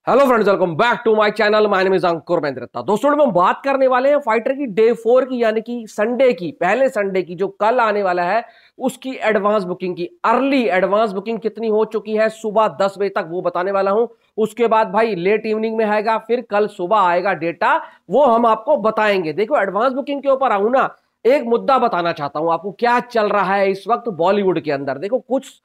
Hello friends, welcome back to my channel. My name is Ankur Mehta. दोस्तों हम बात करने वाले हैं फाइटर की डे 4 की, यानी कि संडे की, पहले संडे की जो कल आने वाला है उसकी एडवांस बुकिंग की। अर्ली एडवांस बुकिंग कितनी हो चुकी है सुबह 10 बजे तक वो बताने वाला हूं। उसके बाद भाई लेट इवनिंग में आएगा, फिर कल सुबह आएगा डेटा, वो हम आपको बताएंगे। देखो एडवांस बुकिंग के ऊपर आऊं ना, एक मुद्दा बताना चाहता हूं आपको क्या चल रहा है इस वक्त बॉलीवुड के अंदर। देखो कुछ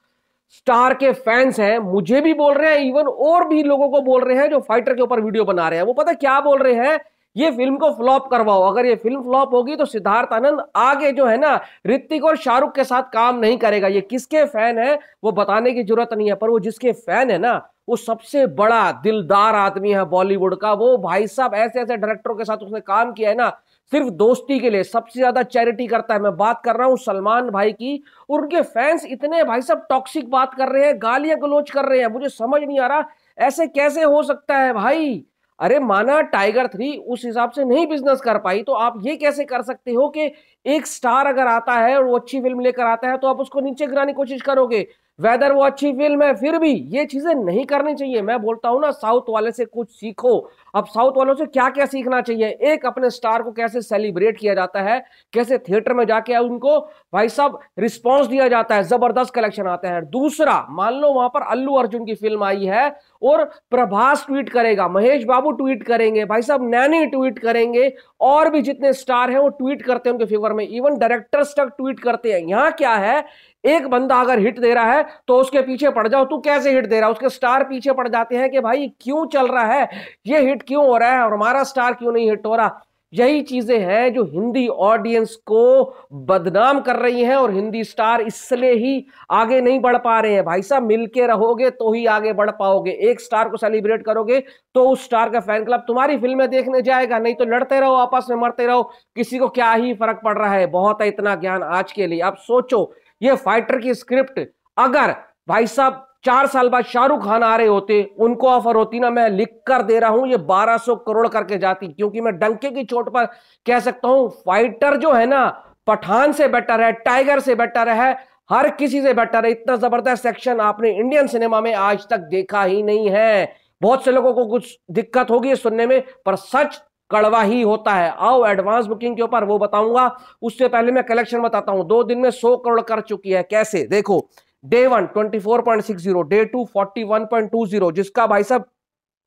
स्टार के फैंस हैं, मुझे भी बोल रहे हैं, इवन और भी लोगों को बोल रहे हैं जो फाइटर के ऊपर वीडियो बना रहे हैं। वो पता क्या बोल रहे हैं, ये फिल्म को फ्लॉप करवाओ। अगर ये फिल्म फ्लॉप होगी तो सिद्धार्थ आनंद आगे जो है ना ऋतिक और शाहरुख के साथ काम नहीं करेगा। ये किसके फैन है वो बताने की जरूरत नहीं है, पर वो जिसके फैन है ना वो सबसे बड़ा दिलदार आदमी है बॉलीवुड का। वो भाई साहब ऐसे ऐसे डायरेक्टरों के साथ उसने काम किया है ना, सिर्फ दोस्ती के लिए। सबसे ज्यादा चैरिटी करता है। मैं बात कर रहा हूं सलमान भाई की। और उनके फैंस इतने भाई साहब टॉक्सिक बात कर रहे हैं, गालियां गलौज कर रहे हैं, मुझे समझ नहीं आ रहा ऐसे कैसे हो सकता है भाई। अरे माना टाइगर 3 उस हिसाब से नहीं बिजनेस कर पाई, तो आप ये कैसे कर सकते हो कि एक स्टार अगर आता है और वो अच्छी फिल्म लेकर आता है तो आप उसको नीचे गिराने की कोशिश करोगे, वेदर वो अच्छी फिल्म है फिर भी। ये चीजें नहीं करनी चाहिए। मैं बोलता हूं ना, साउथ वाले से कुछ सीखो। अब साउथ वालों से क्या क्या सीखना चाहिए, एक अपने स्टार को कैसे सेलिब्रेट किया जाता है, कैसे थिएटर में जाके उनको भाई साहब रिस्पांस दिया जाता है, जबरदस्त कलेक्शन आता है। दूसरा, मान लो वहां पर अल्लू अर्जुन की फिल्म आई है और प्रभास ट्वीट करेगा, महेश बाबू ट्वीट करेंगे, भाई साहब नैनी ट्वीट करेंगे, और भी जितने स्टार हैं वो ट्वीट करते हैं उनके फेवर में, इवन डायरेक्टर्स तक ट्वीट करते हैं। यहां क्या है, एक बंदा अगर हिट दे रहा है तो उसके पीछे पड़ जाओ, तू कैसे हिट दे रहा है, उसके स्टार पीछे पड़ जाते हैं कि भाई क्यों चल रहा है, ये हिट क्यों हो रहा है और हमारा स्टार क्यों नहीं हिट हो रहा। यही चीजें हैं जो हिंदी ऑडियंस को बदनाम कर रही हैं और हिंदी स्टार इसलिए ही आगे नहीं बढ़ पा रहे हैं। भाई साहब मिलके रहोगे तो ही आगे बढ़ पाओगे। एक स्टार को सेलिब्रेट करोगे तो उस स्टार का फैन क्लब तुम्हारी फिल्में देखने जाएगा, नहीं तो लड़ते रहो आपस में, मरते रहो, किसी को क्या ही फर्क पड़ रहा है। बहुत है इतना ज्ञान आज के लिए। अब सोचो, ये फाइटर की स्क्रिप्ट अगर भाई साहब 4 साल बाद शाहरुख खान आ रहे होते, उनको ऑफर होती ना, मैं लिख कर दे रहा हूं ये 1200 करोड़ करके जाती। क्योंकि मैं डंके की चोट पर कह सकता हूं फाइटर जो है ना पठान से बेटर है, टाइगर से बेटर है, हर किसी से बेटर है। इतना जबरदस्त एक्शन आपने इंडियन सिनेमा में आज तक देखा ही नहीं है। बहुत से लोगों को कुछ दिक्कत होगी सुनने में, पर सच कड़वा ही होता है। आओ एडवांस बुकिंग के ऊपर वो बताऊंगा, उससे पहले मैं कलेक्शन बताता हूं। 2 दिन में 100 करोड़ कर चुकी है। कैसे देखो, डे 1 24.60, डे 2 41.20, जिसका भाई साहब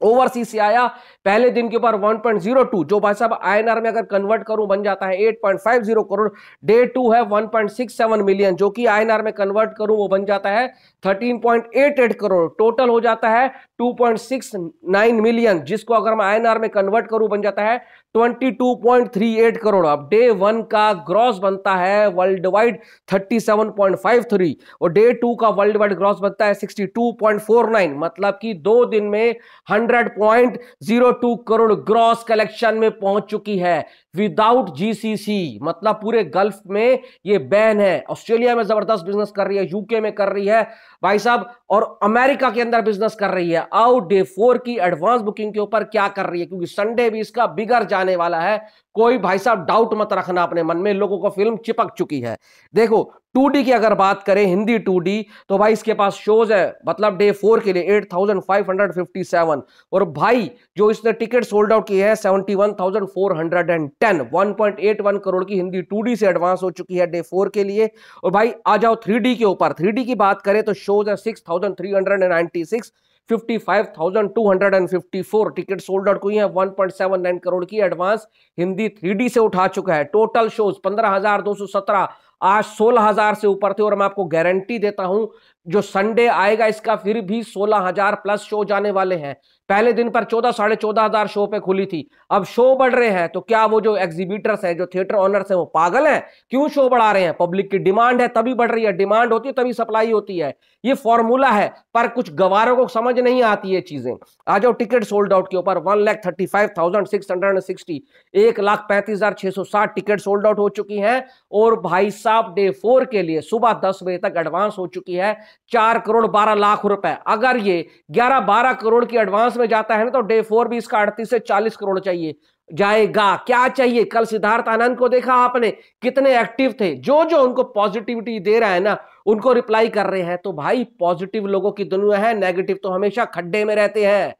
ओवरसीज से आया पहले दिन के ऊपर 1.02, जो भाई साहब आईएनआर में अगर कन्वर्ट करूं बन जाता है 8.50 करोड़। डे 2 है 1.67 मिलियन, जो कि आईएनआर में कन्वर्ट करूं वो बन जाता है 13.88 करोड़। टोटल हो जाता है 2.69 मिलियन, जिसको अगर मैं आईएनआर में कन्वर्ट करूं बन जाता है 22.38 करोड़। अब डे 1 का ग्रॉस बनता है वर्ल्ड वाइड 37.53 और डे 2 का वर्ल्ड वाइड ग्रॉस बनता है 62.49। मतलब कि 2 दिन में 100.02 करोड़ ग्रॉस कलेक्शन में पहुंच चुकी है विदाउट जीसीसी। मतलब पूरे गल्फ में ये बैन है। ऑस्ट्रेलिया में जबरदस्त बिजनेस कर रही है, यूके में कर रही है भाई साहब, और अमेरिका के अंदर बिजनेस कर रही है। आओ डे 4 की एडवांस बुकिंग के ऊपर क्या कर रही है, क्योंकि संडे भी इसका बिगड़ जाने वाला है। कोई भाई साहब डाउट मत रखना अपने मन में, लोगों को फिल्म चिपक चुकी है। देखो 2D की अगर बात करें, हिंदी 2D, तो भाई इसके पास शोज है, मतलब डे 4 के लिए 8557, और भाई जो इसने टिकट सोल्ड आउट की है 71,410। 1.81 करोड़ की हिंदी 2D से एडवांस हो चुकी है डे 4 के लिए। और भाई आ जाओ 3D के ऊपर। 3D की बात करें तो शोज है 6,396, 55,254 टिकट सोल्ड आउट हुई है। 1.79 करोड़ की एडवांस हिंदी 3D से उठा चुका है। टोटल शोज 15,217, आज 16,000 से ऊपर थे। और मैं आपको गारंटी देता हूं जो संडे आएगा इसका फिर भी 16,000 प्लस शो जाने वाले हैं। पहले दिन पर 14, 14,500 शो पे खुली थी, अब शो बढ़ रहे हैं। तो क्या वो जो एग्जीबिटर्स हैं, जो थिएटर ओनर्स हैं, वो पागल हैं? क्यों शो बढ़ा रहे हैं? पब्लिक की डिमांड है तभी बढ़ रही है। डिमांड होती है तभी सप्लाई होती है, ये फॉर्मूला है। पर कुछ गवारों को समझ नहीं आती ये चीजें। आ जाओ टिकट सोल्ड आउट के ऊपर। 1,35,660, 1,35,660 टिकट सोल्ड आउट हो चुकी हैं। और भाई साहब डे 4 के लिए सुबह 10 बजे तक एडवांस हो चुकी है 4 करोड़ 12 लाख रुपए। अगर ये 11-12 करोड़ की एडवांस में जाता है ना, तो डे 4 भी इसका 38 से 40 करोड़ चाहिए जाएगा। क्या चाहिए? कल सिद्धार्थ आनंद को देखा आपने, कितने एक्टिव थे, जो जो उनको पॉजिटिविटी दे रहा है ना उनको रिप्लाई कर रहे हैं। तो भाई पॉजिटिव लोगों की दुनिया है, नेगेटिव तो हमेशा खड्डे में रहते हैं।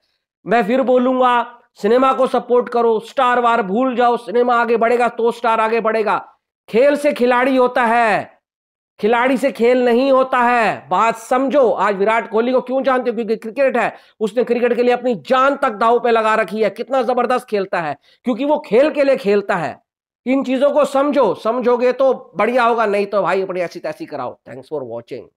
मैं फिर बोलूंगा, सिनेमा को सपोर्ट करो, स्टार वार भूल जाओ, सिनेमा आगे बढ़ेगा तो स्टार आगे बढ़ेगा। खेल से खिलाड़ी होता है, खिलाड़ी से खेल नहीं होता है, बात समझो। आज विराट कोहली को क्यों जानते हो? क्योंकि क्रिकेट है, उसने क्रिकेट के लिए अपनी जान तक दांव पे लगा रखी है, कितना जबरदस्त खेलता है, क्योंकि वो खेल के लिए खेलता है। इन चीजों को समझो, समझोगे तो बढ़िया होगा, नहीं तो भाई अपनी ऐसी तैसी कराओ। Thanks for watching.